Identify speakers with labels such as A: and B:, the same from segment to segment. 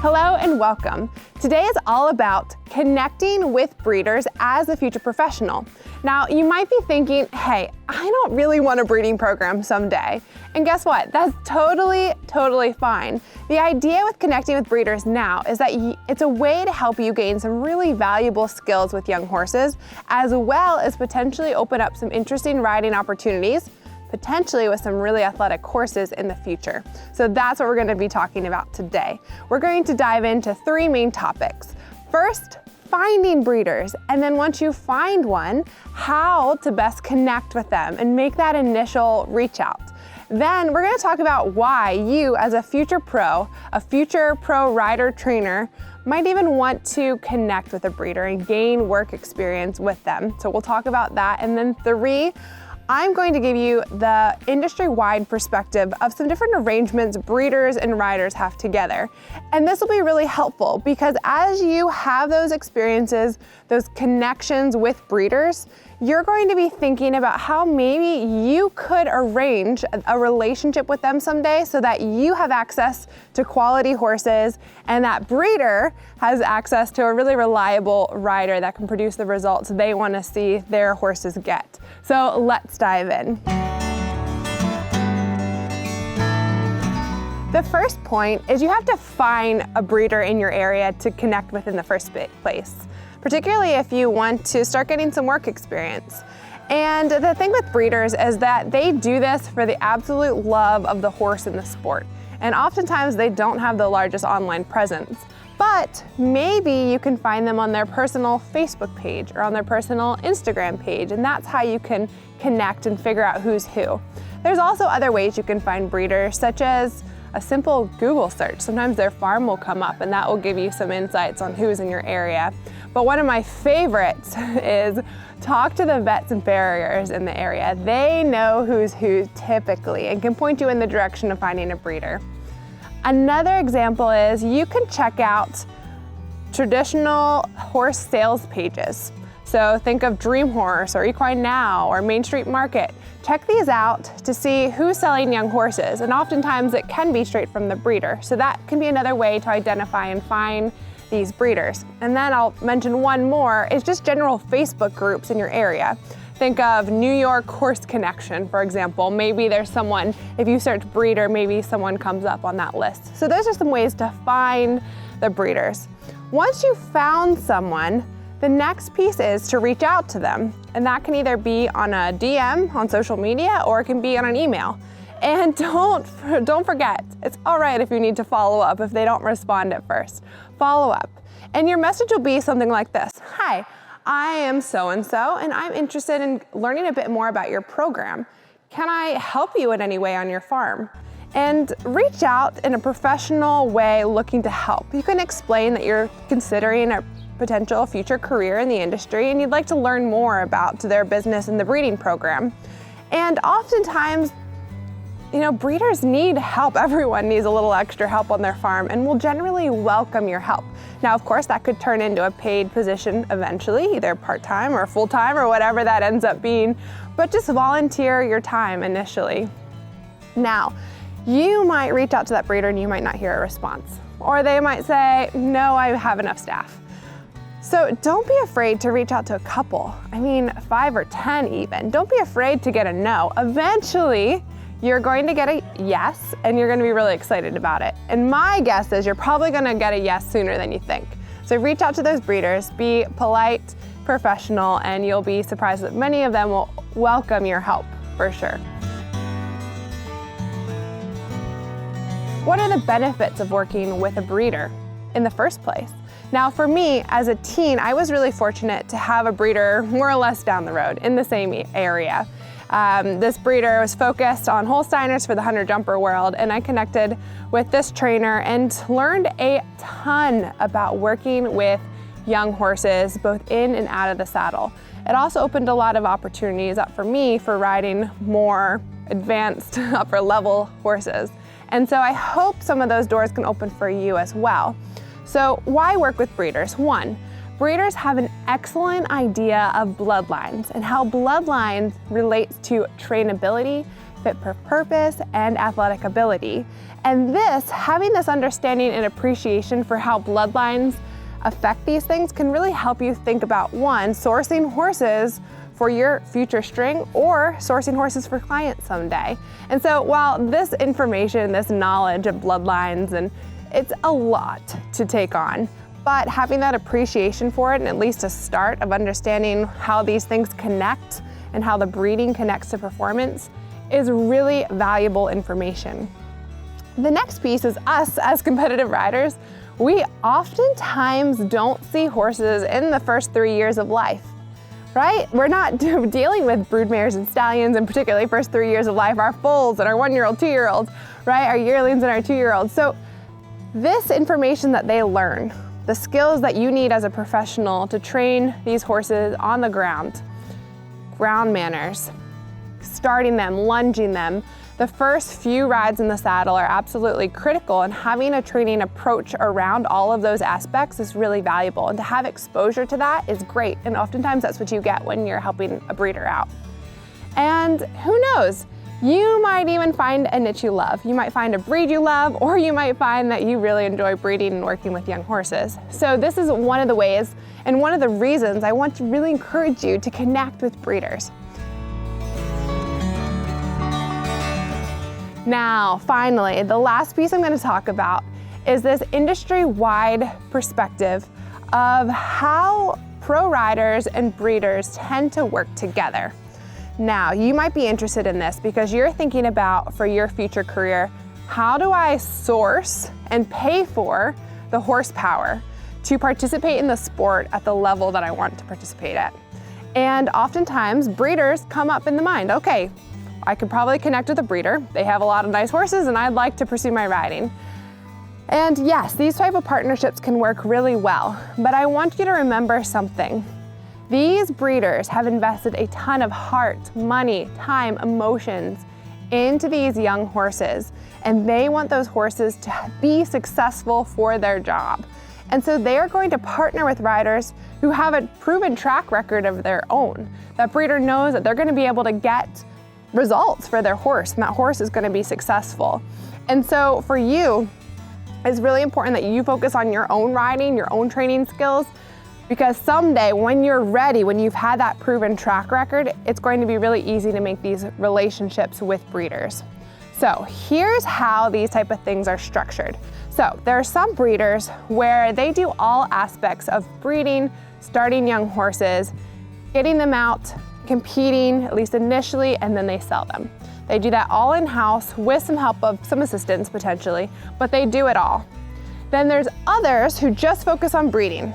A: Hello and welcome. Today is all about connecting with breeders as a future professional. Now, you might be thinking, hey, I don't really want a breeding program someday. And guess what? That's totally fine. The idea with connecting with breeders now is that it's a way to help you gain some really valuable skills with young horses, as well as potentially open up some interesting riding opportunities, potentially with some really athletic horses in the future. So that's what we're going to be talking about today. We're going to dive into three main topics. First, finding breeders, and then once you find one, how to best connect with them and make that initial reach out. Then we're going to talk about why you, as a future pro rider trainer, might even want to connect with a breeder and gain work experience with them. So we'll talk about that. And then three, I'm going to give you the industry-wide perspective of some different arrangements breeders and riders have together. And this will be really helpful because as you have those experiences, those connections with breeders, you're going to be thinking about how maybe you could arrange a relationship with them someday so that you have access to quality horses and that breeder has access to a really reliable rider that can produce the results they want to see their horses get. So let's dive in. The first point is you have to find a breeder in your area to connect with in the first place, particularly if you want to start getting some work experience. And the thing with breeders is that they do this for the absolute love of the horse in the sport. And oftentimes they don't have the largest online presence. But maybe you can find them on their personal Facebook page or on their personal Instagram page, and that's how you can connect and figure out who's who. There's also other ways you can find breeders, such as a simple Google search. Sometimes their farm will come up and that will give you some insights on who's in your area. But one of my favorites is talk to the vets and farriers in the area. They know who's who typically and can point you in the direction of finding a breeder. Another example is you can check out traditional horse sales pages. So think of Dream Horse or Equine Now or Main Street Market. Check these out to see who's selling young horses, and oftentimes it can be straight from the breeder. So that can be another way to identify and find these breeders. And then I'll mention one more, is just general Facebook groups in your area. Think of New York Horse Connection, for example. Maybe there's someone, if you search breeder, maybe someone comes up on that list. So those are some ways to find the breeders. Once you've found someone, the next piece is to reach out to them. And that can either be on a DM on social media or it can be on an email. And don't forget, it's all right if you need to follow up if they don't respond at first. Follow up. And your message will be something like this. Hi, I am so-and-so, and I'm interested in learning a bit more about your program. Can I help you in any way on your farm? And reach out in a professional way looking to help. You can explain that you're considering a potential future career in the industry and you'd like to learn more about their business and the breeding program. And oftentimes, breeders need help. Everyone needs a little extra help on their farm and will generally welcome your help. Now, of course, that could turn into a paid position eventually, either part-time or full-time or whatever that ends up being, but just volunteer your time initially. Now, you might reach out to that breeder and you might not hear a response, or they might say, no, I have enough staff. So don't be afraid to reach out to a couple. 5 or 10 even. Don't be afraid to get a no. Eventually, you're going to get a yes, and you're going to be really excited about it. And my guess is you're probably going to get a yes sooner than you think. So reach out to those breeders, be polite, professional, and you'll be surprised that many of them will welcome your help, for sure. What are the benefits of working with a breeder in the first place? Now, for me, as a teen, I was really fortunate to have a breeder more or less down the road in the same area. This breeder was focused on Holsteiners for the hunter jumper world, and I connected with this trainer and learned a ton about working with young horses, both in and out of the saddle. It also opened a lot of opportunities up for me for riding more advanced upper level horses. And so I hope some of those doors can open for you as well. So why work with breeders? One, breeders have an excellent idea of bloodlines and how bloodlines relates to trainability, fit for purpose, and athletic ability. And having this understanding and appreciation for how bloodlines affect these things can really help you think about, one, sourcing horses for your future string or sourcing horses for clients someday. And so while this information, this knowledge of bloodlines, and it's a lot to take on, but having that appreciation for it and at least a start of understanding how these things connect and how the breeding connects to performance is really valuable information. The next piece is us as competitive riders. We oftentimes don't see horses in the first 3 years of life, right? We're not dealing with broodmares and stallions, and particularly first 3 years of life, our foals and our 1-year-old, 2-year-olds, right? Our yearlings and our 2-year-olds. So this information that they learn, the skills that you need as a professional to train these horses on the ground manners, starting them, lunging them, the first few rides in the saddle are absolutely critical, and having a training approach around all of those aspects is really valuable. And to have exposure to that is great, and oftentimes that's what you get when you're helping a breeder out. And who knows, you might even find a niche you love. You might find a breed you love, or you might find that you really enjoy breeding and working with young horses. So this is one of the ways and one of the reasons I want to really encourage you to connect with breeders. Now, finally, the last piece I'm going to talk about is this industry-wide perspective of how pro riders and breeders tend to work together. Now, you might be interested in this because you're thinking about, for your future career, how do I source and pay for the horsepower to participate in the sport at the level that I want to participate at? And oftentimes, breeders come up in the mind, okay, I could probably connect with a breeder. They have a lot of nice horses and I'd like to pursue my riding. And yes, these type of partnerships can work really well, but I want you to remember something. These breeders have invested a ton of heart, money, time, emotions into these young horses, and they want those horses to be successful for their job. And so they are going to partner with riders who have a proven track record of their own. That breeder knows that they're going to be able to get results for their horse, and that horse is going to be successful. And so for you, it's really important that you focus on your own riding, your own training skills, because someday when you're ready, when you've had that proven track record, it's going to be really easy to make these relationships with breeders. So here's how these type of things are structured. So there are some breeders where they do all aspects of breeding, starting young horses, getting them out, competing, at least initially, and then they sell them. They do that all in-house with some help of some assistants potentially, but they do it all. Then there's others who just focus on breeding.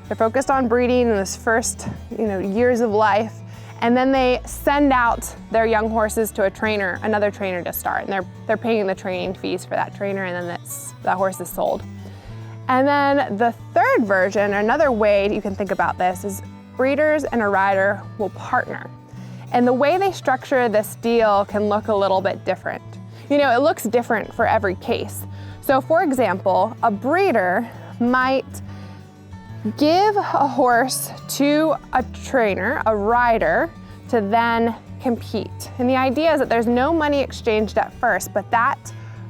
A: They're focused on breeding in this first, years of life, and then they send out their young horses to a trainer, another trainer to start, and they're paying the training fees for that trainer, and then that horse is sold. And then the third version, or another way you can think about this, is breeders and a rider will partner. And the way they structure this deal can look a little bit different. It looks different for every case. So for example, a breeder might give a horse to a trainer, a rider, to then compete. And the idea is that there's no money exchanged at first, but that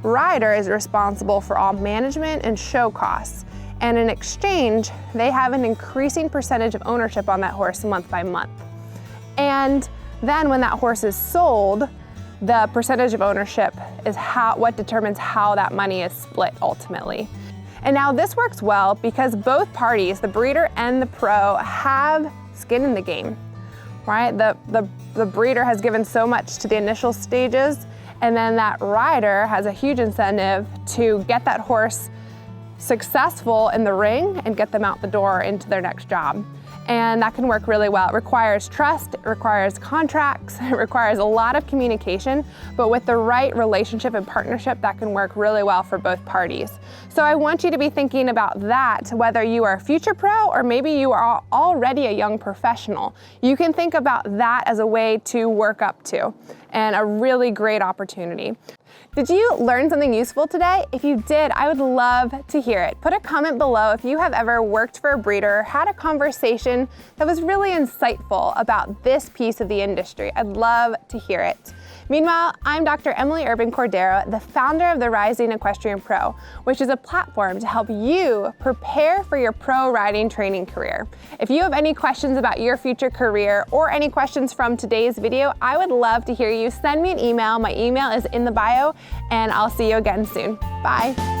A: rider is responsible for all management and show costs. And in exchange, they have an increasing percentage of ownership on that horse month by month. And then when that horse is sold, the percentage of ownership is what determines how that money is split ultimately. And now this works well because both parties, the breeder and the pro, have skin in the game, right? The breeder has given so much to the initial stages, and then that rider has a huge incentive to get that horse successful in the ring and get them out the door into their next job. And that can work really well. It requires trust, it requires contracts, it requires a lot of communication, but with the right relationship and partnership, that can work really well for both parties. So I want you to be thinking about that, whether you are a future pro or maybe you are already a young professional. You can think about that as a way to work up to, and a really great opportunity. Did you learn something useful today? If you did, I would love to hear it. Put a comment below if you have ever worked for a breeder or had a conversation that was really insightful about this piece of the industry. I'd love to hear it. Meanwhile, I'm Dr. Emily Urban Cordero, the founder of the Rising Equestrian Pro, which is a platform to help you prepare for your pro riding training career. If you have any questions about your future career or any questions from today's video, I would love to hear you. Send me an email. My email is in the bio, and I'll see you again soon. Bye.